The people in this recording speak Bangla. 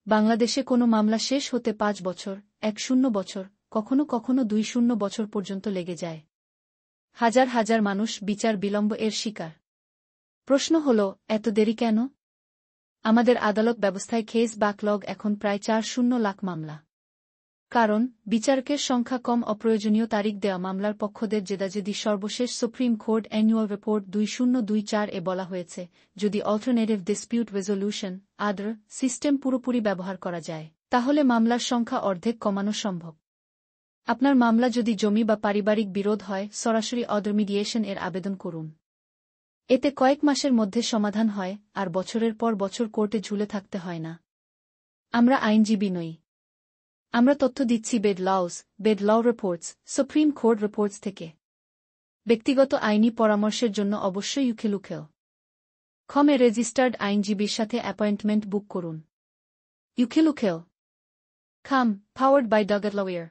বাংলাদেশে কোনো মামলা শেষ হতে ৫ বছর, ১-০ বছর, কখনো কখনো ২-০ বছর পর্যন্ত লেগে যায়। হাজার হাজার মানুষ বিচার বিলম্ব এর শিকার। প্রশ্ন হল, এত দেরি কেন? আমাদের আদালত ব্যবস্থায় কেস ব্যাকলগ এখন প্রায় ৪-০ লাখ মামলা। কারণ, বিচারকের সংখ্যা কম, অপ্রয়োজনীয় তারিখ দেওয়া, মামলার পক্ষদের জেদাজেদি। সর্বশেষ সুপ্রিম কোর্ট অ্যানুয়াল রিপোর্ট ২০২৪ এ বলা হয়েছে, যদি alternative dispute resolution (ADR) system পুরোপুরি ব্যবহার করা যায়, তাহলে মামলার সংখ্যা অর্ধেক কমানো সম্ভব। আপনার মামলা যদি জমি বা পারিবারিক বিরোধ হয়, সরাসরি ADR মিডিয়েশন এর আবেদন করুন। এতে কয়েক মাসের মধ্যে সমাধান হয়, আর বছরের পর বছর কোর্টে ঝুলে থাকতে হয় না। আমরা আইনজীবী নই। আমরা তথ্য দিচ্ছি বেড ল রিপোর্টস, সুপ্রিম কোর্ট রিপোর্টস থেকে। ব্যক্তিগত আইনি পরামর্শের জন্য অবশ্যই ukilukhel.com এ রেজিস্টার্ড আইনজীবীর সাথে অ্যাপয়েন্টমেন্ট বুক করুন। ukilukhel.com, powered by Dogged Lawyer।